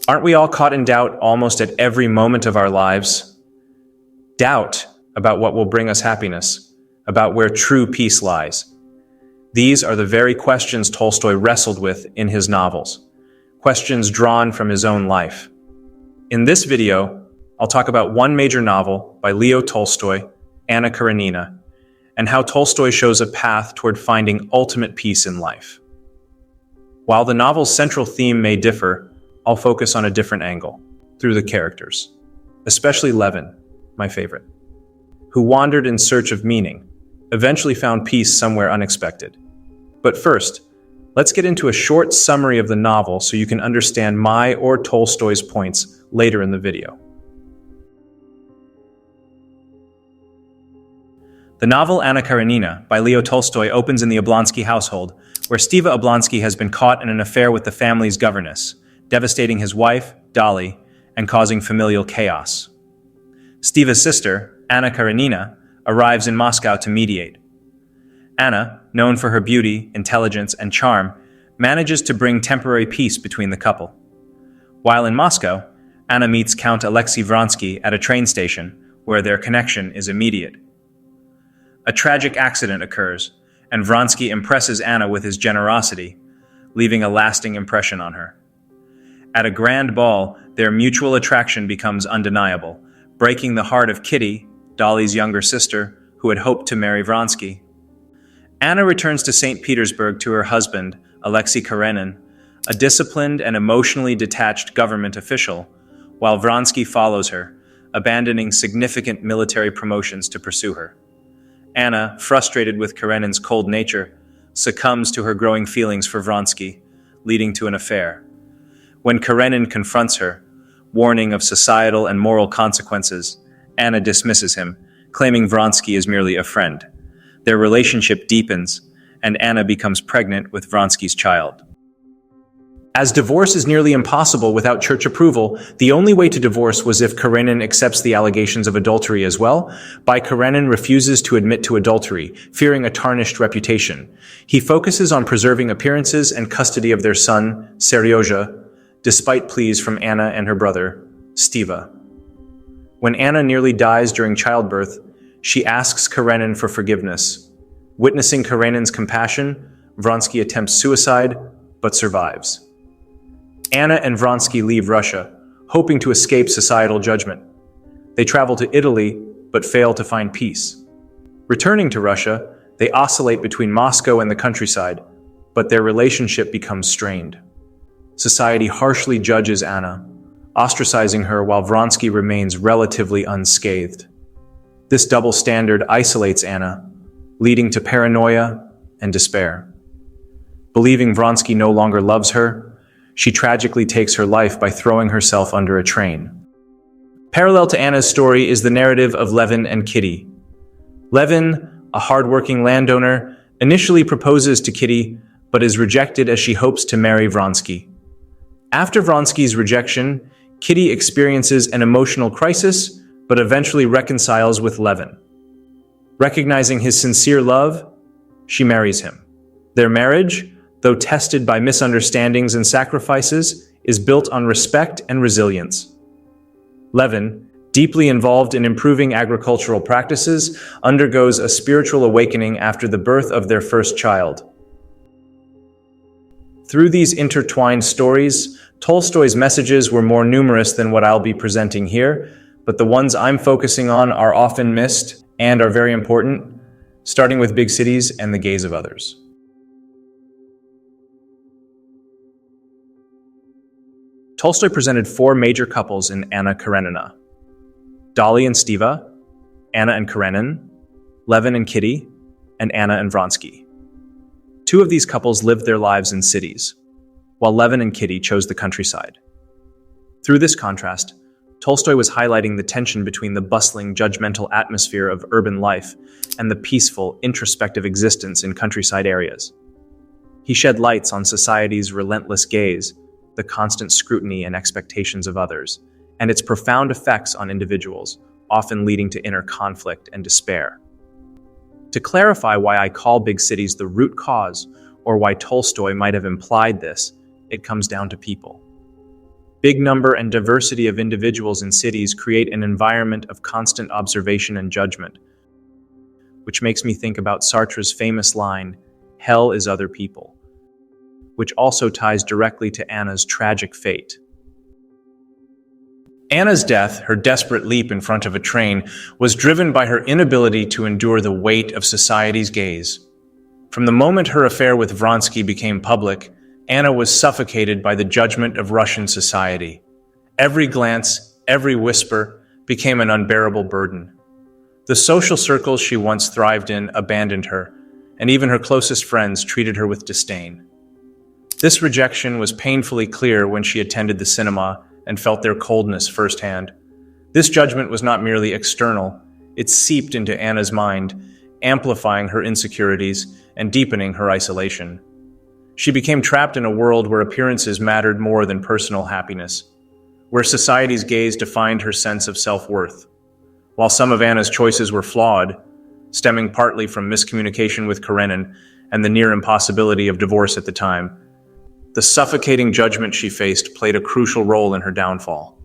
Aren't we all caught in doubt almost at every moment of our lives? Doubt about what will bring us happiness, about where true peace lies. These are the very questions Tolstoy wrestled with in his novels, questions drawn from his own life. In this video, I'll talk about one major novel by Leo Tolstoy, Anna Karenina, and how Tolstoy shows a path toward finding ultimate peace in life. While the novel's central theme may differ, I'll focus on a different angle, through the characters, especially Levin, my favorite, who wandered in search of meaning, eventually found peace somewhere unexpected. But first, let's get into a short summary of the novel so you can understand my or Tolstoy's points later in the video. The novel Anna Karenina by Leo Tolstoy opens in the Oblonsky household, where Stiva Oblonsky has been caught in an affair with the family's governess, devastating his wife, Dolly, and causing familial chaos. Stiva's sister, Anna Karenina, arrives in Moscow to mediate. Anna, known for her beauty, intelligence, and charm, manages to bring temporary peace between the couple. While in Moscow, Anna meets Count Alexei Vronsky at a train station, where their connection is immediate. A tragic accident occurs, and Vronsky impresses Anna with his generosity, leaving a lasting impression on her. At a grand ball, their mutual attraction becomes undeniable, breaking the heart of Kitty, Dolly's younger sister, who had hoped to marry Vronsky. Anna returns to St. Petersburg to her husband, Alexei Karenin, a disciplined and emotionally detached government official, while Vronsky follows her, abandoning significant military promotions to pursue her. Anna, frustrated with Karenin's cold nature, succumbs to her growing feelings for Vronsky, leading to an affair. When Karenin confronts her, warning of societal and moral consequences, Anna dismisses him, claiming Vronsky is merely a friend. Their relationship deepens, and Anna becomes pregnant with Vronsky's child. As divorce is nearly impossible without church approval, the only way to divorce was if Karenin accepts the allegations of adultery as well. Karenin refuses to admit to adultery, fearing a tarnished reputation. He focuses on preserving appearances and custody of their son, Seryozha, despite pleas from Anna and her brother, Stiva. When Anna nearly dies during childbirth, she asks Karenin for forgiveness. Witnessing Karenin's compassion, Vronsky attempts suicide, but survives. Anna and Vronsky leave Russia, hoping to escape societal judgment. They travel to Italy, but fail to find peace. Returning to Russia, they oscillate between Moscow and the countryside, but their relationship becomes strained. Society harshly judges Anna, ostracizing her while Vronsky remains relatively unscathed. This double standard isolates Anna, leading to paranoia and despair. Believing Vronsky no longer loves her, she tragically takes her life by throwing herself under a train. Parallel to Anna's story is the narrative of Levin and Kitty. Levin, a hard-working landowner, initially proposes to Kitty, but is rejected as she hopes to marry Vronsky. After Vronsky's rejection, Kitty experiences an emotional crisis, but eventually reconciles with Levin. Recognizing his sincere love, she marries him. Their marriage, though tested by misunderstandings and sacrifices, is built on respect and resilience. Levin, deeply involved in improving agricultural practices, undergoes a spiritual awakening after the birth of their first child. Through these intertwined stories, Tolstoy's messages were more numerous than what I'll be presenting here, but the ones I'm focusing on are often missed and are very important, starting with big cities and the gaze of others. Tolstoy presented four major couples in Anna Karenina: Dolly and Stiva, Anna and Karenin, Levin and Kitty, and Anna and Vronsky. Two of these couples lived their lives in cities, while Levin and Kitty chose the countryside. Through this contrast, Tolstoy was highlighting the tension between the bustling, judgmental atmosphere of urban life and the peaceful, introspective existence in countryside areas. He shed lights on society's relentless gaze, the constant scrutiny and expectations of others, and its profound effects on individuals, often leading to inner conflict and despair. To clarify why I call big cities the root cause, or why Tolstoy might have implied this, it comes down to people. big number and diversity of individuals in cities create an environment of constant observation and judgment, which makes me think about Sartre's famous line, "Hell is other people," which also ties directly to Anna's tragic fate. Anna's death, her desperate leap in front of a train, was driven by her inability to endure the weight of society's gaze. From the moment her affair with Vronsky became public, Anna was suffocated by the judgment of Russian society. Every glance, every whisper became an unbearable burden. The social circles she once thrived in abandoned her, and even her closest friends treated her with disdain. This rejection was painfully clear when she attended the cinema and felt their coldness firsthand. This judgment was not merely external, it seeped into Anna's mind, amplifying her insecurities and deepening her isolation. She became trapped in a world where appearances mattered more than personal happiness, where society's gaze defined her sense of self-worth. While some of Anna's choices were flawed, stemming partly from miscommunication with Karenin and the near impossibility of divorce at the time, the suffocating judgment she faced played a crucial role in her downfall.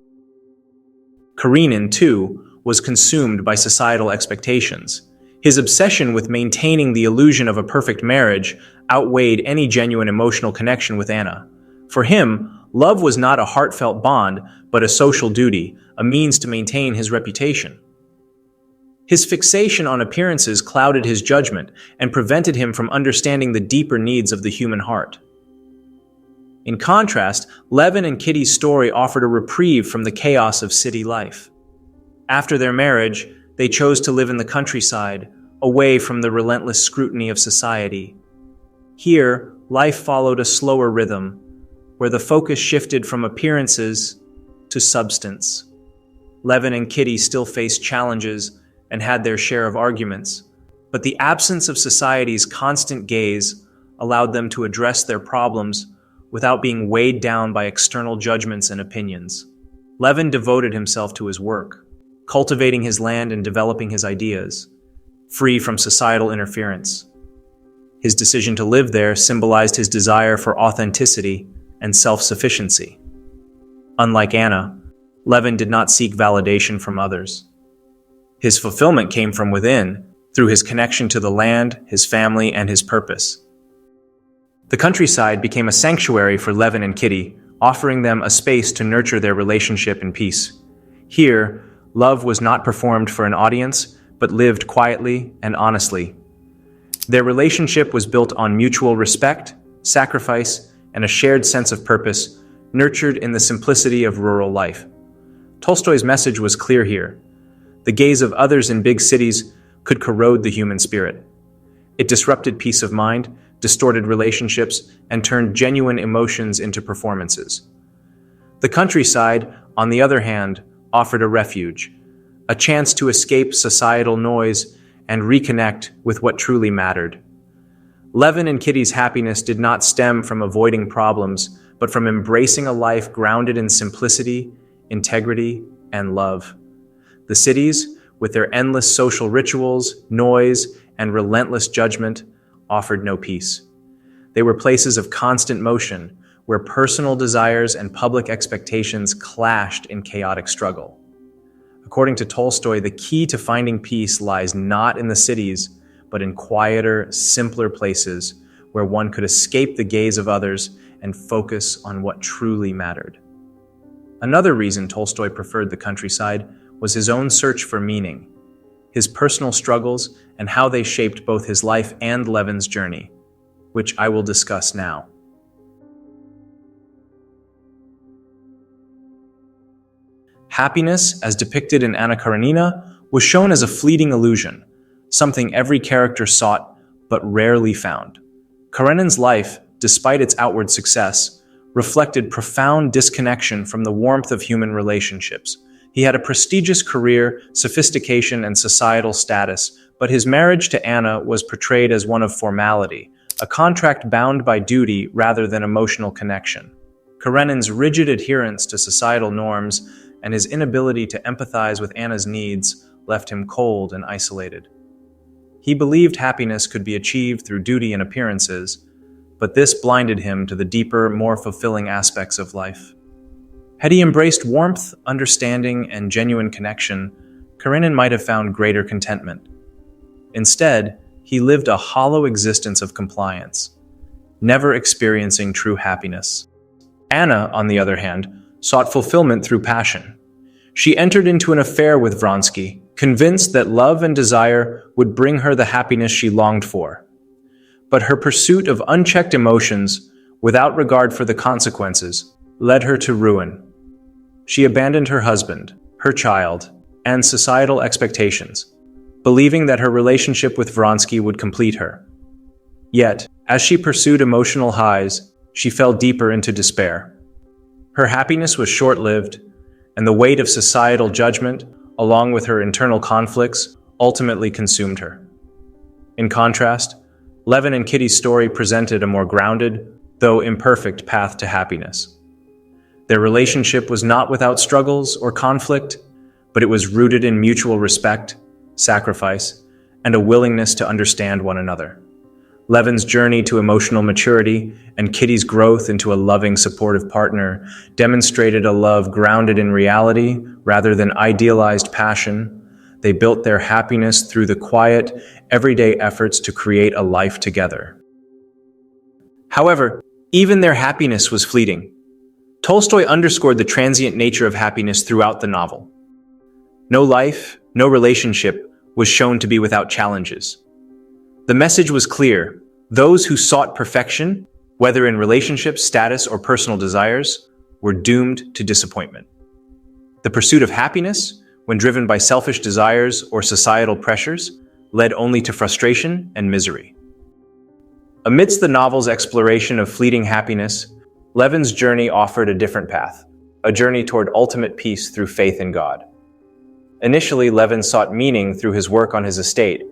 Karenin, too, was consumed by societal expectations. His obsession with maintaining the illusion of a perfect marriage outweighed any genuine emotional connection with Anna. For him, love was not a heartfelt bond, but a social duty, a means to maintain his reputation. His fixation on appearances clouded his judgment and prevented him from understanding the deeper needs of the human heart. In contrast, Levin and Kitty's story offered a reprieve from the chaos of city life. After their marriage, they chose to live in the countryside, away from the relentless scrutiny of society. Here, life followed a slower rhythm, where the focus shifted from appearances to substance. Levin and Kitty still faced challenges and had their share of arguments, but the absence of society's constant gaze allowed them to address their problems without being weighed down by external judgments and opinions. Levin devoted himself to his work, cultivating his land and developing his ideas, free from societal interference. His decision to live there symbolized his desire for authenticity and self-sufficiency. Unlike Anna, Levin did not seek validation from others. His fulfillment came from within, through his connection to the land, his family, and his purpose. The countryside became a sanctuary for Levin and Kitty, offering them a space to nurture their relationship in peace. Here, love was not performed for an audience, but lived quietly and honestly. Their relationship was built on mutual respect, sacrifice, and a shared sense of purpose, nurtured in the simplicity of rural life. Tolstoy's message was clear here. The gaze of others in big cities could corrode the human spirit. It disrupted peace of mind, distorted relationships, and turned genuine emotions into performances. The countryside, on the other hand, offered a refuge, a chance to escape societal noise and reconnect with what truly mattered. Levin and Kitty's happiness did not stem from avoiding problems, but from embracing a life grounded in simplicity, integrity, and love. The cities, with their endless social rituals, noise, and relentless judgment, offered no peace. They were places of constant motion, where personal desires and public expectations clashed in chaotic struggle. According to Tolstoy, the key to finding peace lies not in the cities, but in quieter, simpler places where one could escape the gaze of others and focus on what truly mattered. Another reason Tolstoy preferred the countryside was his own search for meaning, his personal struggles, and how they shaped both his life and Levin's journey, which I will discuss now. Happiness, as depicted in Anna Karenina, was shown as a fleeting illusion, something every character sought but rarely found. Karenin's life, despite its outward success, reflected profound disconnection from the warmth of human relationships. He had a prestigious career, sophistication, and societal status, but his marriage to Anna was portrayed as one of formality, a contract bound by duty rather than emotional connection. Karenin's rigid adherence to societal norms and his inability to empathize with Anna's needs left him cold and isolated. He believed happiness could be achieved through duty and appearances, but this blinded him to the deeper, more fulfilling aspects of life. Had he embraced warmth, understanding, and genuine connection, Karenin might have found greater contentment. Instead, he lived a hollow existence of compliance, never experiencing true happiness. Anna, on the other hand, sought fulfillment through passion. She entered into an affair with Vronsky, convinced that love and desire would bring her the happiness she longed for. But her pursuit of unchecked emotions, without regard for the consequences, led her to ruin. She abandoned her husband, her child, and societal expectations, believing that her relationship with Vronsky would complete her. Yet, as she pursued emotional highs, she fell deeper into despair. Her happiness was short-lived, and the weight of societal judgment, along with her internal conflicts, ultimately consumed her. In contrast, Levin and Kitty's story presented a more grounded, though imperfect, path to happiness. Their relationship was not without struggles or conflict, but it was rooted in mutual respect, sacrifice, and a willingness to understand one another. Levin's journey to emotional maturity and Kitty's growth into a loving, supportive partner demonstrated a love grounded in reality rather than idealized passion. They built their happiness through the quiet, everyday efforts to create a life together. However, even their happiness was fleeting. Tolstoy underscored the transient nature of happiness throughout the novel. No life, no relationship was shown to be without challenges. The message was clear: those who sought perfection, whether in relationships, status, or personal desires, were doomed to disappointment. The pursuit of happiness, when driven by selfish desires or societal pressures, led only to frustration and misery. Amidst the novel's exploration of fleeting happiness, Levin's journey offered a different path, a journey toward ultimate peace through faith in God. Initially, Levin sought meaning through his work on his estate,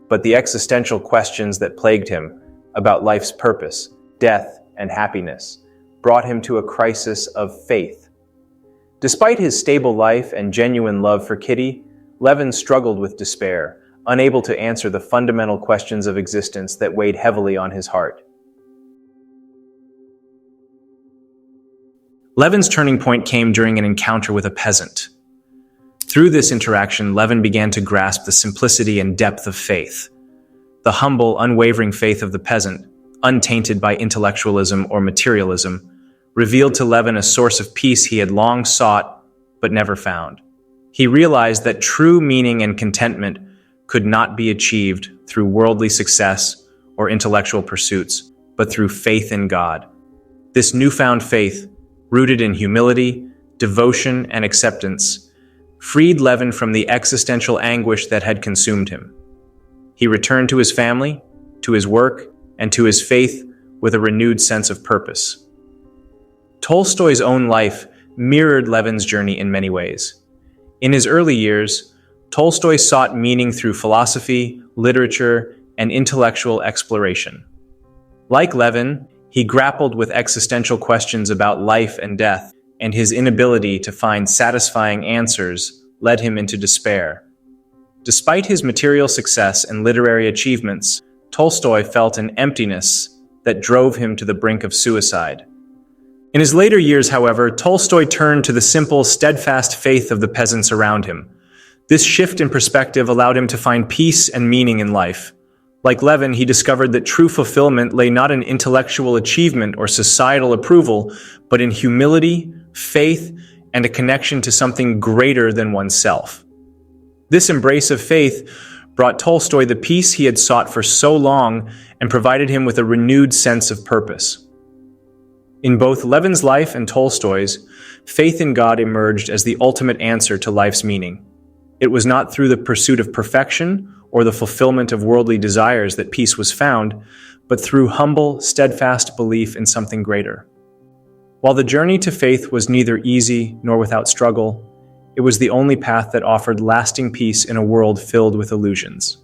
but the existential questions that plagued him about life's purpose, death, and happiness brought him to a crisis of faith. Despite his stable life and genuine love for Kitty, Levin struggled with despair, unable to answer the fundamental questions of existence that weighed heavily on his heart. Levin's turning point came during an encounter with a peasant. Through this interaction, Levin began to grasp the simplicity and depth of faith. The humble, unwavering faith of the peasant, untainted by intellectualism or materialism, revealed to Levin a source of peace he had long sought but never found. He realized that true meaning and contentment could not be achieved through worldly success or intellectual pursuits, but through faith in God. This newfound faith, rooted in humility, devotion, and acceptance, freed Levin from the existential anguish that had consumed him. He returned to his family, to his work, and to his faith with a renewed sense of purpose. Tolstoy's own life mirrored Levin's journey in many ways. In his early years, Tolstoy sought meaning through philosophy, literature, and intellectual exploration. Like Levin, he grappled with existential questions about life and death, and his inability to find satisfying answers led him into despair. Despite his material success and literary achievements, Tolstoy felt an emptiness that drove him to the brink of suicide. In his later years, however, Tolstoy turned to the simple, steadfast faith of the peasants around him. This shift in perspective allowed him to find peace and meaning in life. Like Levin, he discovered that true fulfillment lay not in intellectual achievement or societal approval, but in humility, faith, and a connection to something greater than oneself. This embrace of faith brought Tolstoy the peace he had sought for so long and provided him with a renewed sense of purpose. In both Levin's life and Tolstoy's, faith in God emerged as the ultimate answer to life's meaning. It was not through the pursuit of perfection or the fulfillment of worldly desires that peace was found, but through humble, steadfast belief in something greater. While the journey to faith was neither easy nor without struggle, it was the only path that offered lasting peace in a world filled with illusions.